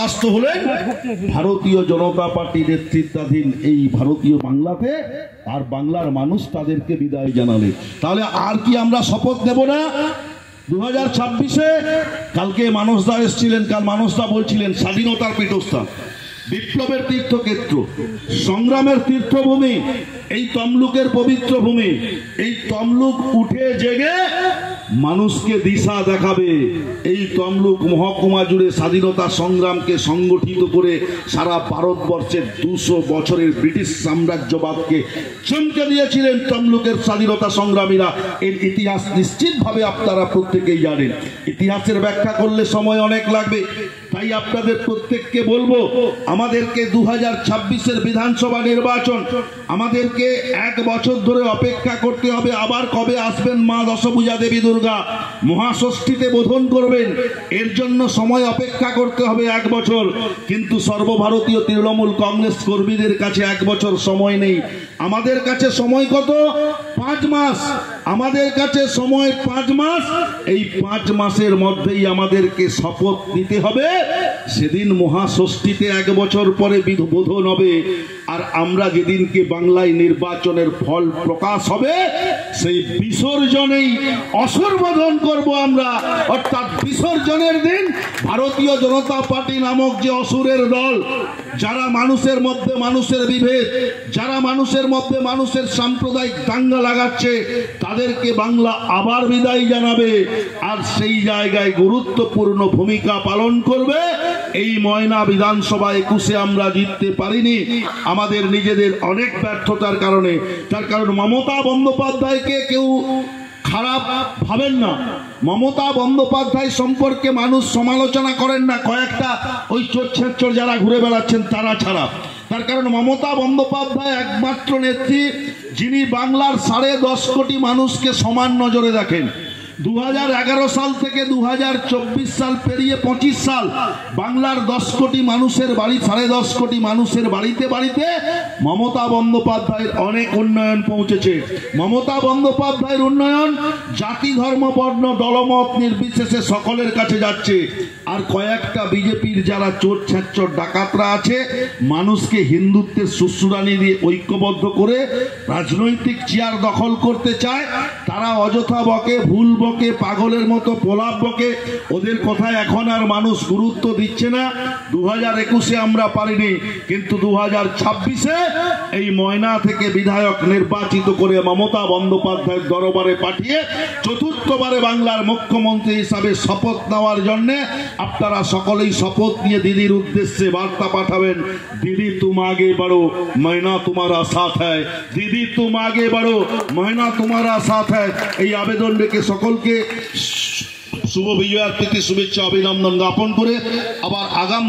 পরাস্ত হলেন ভারতীয় জনতা পার্টি নেতৃত্বাধীন এই ভারতীয় বাংলাতে, আর বাংলার মানুষ তাদেরকে বিদায় জানালেন। তাহলে আর কি আমরা শপথ নেব না 2026-এ? কালকে মানসদা এসেছিলেন, কাল মানসদা বলছিলেন স্বাধীনতার পীঠস্থান, বিপ্লবের তীর্থক্ষেত্র, সংগ্রামের তীর্থভূমি, এই তমলুকের পবিত্র ভূমি। এই তমলুক উঠে জেগে মানুষকে দিশা দেখাবে। এই তমলুক মহকুমা জুড়ে স্বাধীনতা সংগ্রামকে সংগঠিত করে সারা ভারতবর্ষের 200 বছরের ব্রিটিশ সাম্রাজ্যবাদকে চমকে দিয়েছিলেন তমলুকের স্বাধীনতা সংগ্রামীরা। এর ইতিহাস নিশ্চিতভাবে আপনারা প্রত্যেকেই জানেন। ইতিহাসের ব্যাখ্যা করলে সময় অনেক লাগবে, তাই আপনাদের প্রত্যেককে বলবো, আমাদেরকে 2026-এর বিধানসভা নির্বাচন, আমাদেরকে 1 বছর ধরে অপেক্ষা করতে হবে। আবার কবে আসবেন মা দশভুজা দেবী দুর্গা, মহাষষ্ঠীতে বোধন করবেন, এর জন্য সময় অপেক্ষা করতে হবে 1 বছর। কিন্তু সর্বভারতীয় তৃণমূল কংগ্রেস কর্মীদের কাছে 1 বছর সময় নেই। আমাদের কাছে সময় কত? 5 মাস। আমাদের কাছে সময় 5 মাস। এই 5 মাসের মধ্যেই আমাদেরকে শপথ নিতে হবে। সেদিন মহাষষ্ঠীতে 1 বছর পরে বোধন হবে। আর আমরা যেদিনকে বাংলায় নির্বাচনের ফল প্রকাশ হবে, সেই বিসর্জনেই অসুর বোধন করবো আমরা। অর্থাৎ বিসর্জনের দিন ভারতীয় জনতা পার্টি নামক যে অসুরের দল, যারা মানুষের মধ্যে মানুষের বিভেদ, যারা মানুষের মধ্যে মানুষের সাম্প্রদায়িক দাঙ্গা লাগাচ্ছে, তাদেরকে বাংলা আবার বিদায় জানাবে। আর সেই জায়গায় গুরুত্বপূর্ণ ভূমিকা পালন করবে। এই ময়না বিধানসভা 21-এ আমরা জিততে পারিনি আমাদের নিজেদের অনেক ব্যর্থতার কারণে। তার কারণ মমতা বন্দ্যোপাধ্যায়কে কেউ খারাপ ভাবেন না। মমতা বন্দ্যোপাধ্যায় সম্পর্কে মানুষ সমালোচনা করেন না, কয়েকটা ওই চোর যারা ঘুরে বেড়াচ্ছেন তারা ছাড়া। তার কারণ মমতা বন্দ্যোপাধ্যায় একমাত্র নেত্রী যিনি বাংলার 10.5 কোটি মানুষকে সমান নজরে দেখেন। 2011 সাল থেকে 2024 সাল পেরিয়ে 25 সাল বাংলার 10 কোটি মানুষের বাড়ি, 10.5 কোটি মানুষের বাড়িতে বাড়িতে মমতা বন্দ্যোপাধ্যায়ের অনেক উন্নয়ন পৌঁছেছে। মমতা বন্দ্যোপাধ্যায়ের উন্নয়ন জাতি ধর্ম বর্ণ দলমত নির্বিশেষে সকলের কাছে যাচ্ছে। আর কয়েকটা বিজেপির যারা চোর ছেঁচর ডাকাতরা আছে, মানুষকে হিন্দুত্বের সুশ্রুরানি দিয়ে ঐক্যবদ্ধ করে রাজনৈতিক চেয়ার দখল করতে চায়, তারা অযথা বকে, ভুল বকে, পাগলের মতো প্রলাপ বকে। ওদের কথায় এখন আর মানুষ গুরুত্ব দিচ্ছে না। 2021-এ আমরা পারিনি, কিন্তু 2026-এ এই ময়না থেকে বিধায়ক নির্বাচিত করে মমতা বন্দ্যোপাধ্যায়ের দরবারে পাঠিয়ে 4র্থবারে বাংলার মুখ্যমন্ত্রী হিসাবে শপথ নেওয়ার জন্য আপনারা সকলেই শপথ নিয়ে দিদির উদ্দেশ্যে বার্তা পাঠাবেন, দিদি তুম আগে বাড়ো, ময়না তোমারা সাথ হ্যায়। দিদি তুম আগে বাড়ো, ময়না তোমারা সাথ হ্যায়। এই আবেদন রেখে সকলকে শুভ বিজয়ার প্রীতি শুভেচ্ছা অভিনন্দন জ্ঞাপন করে আবার আগামী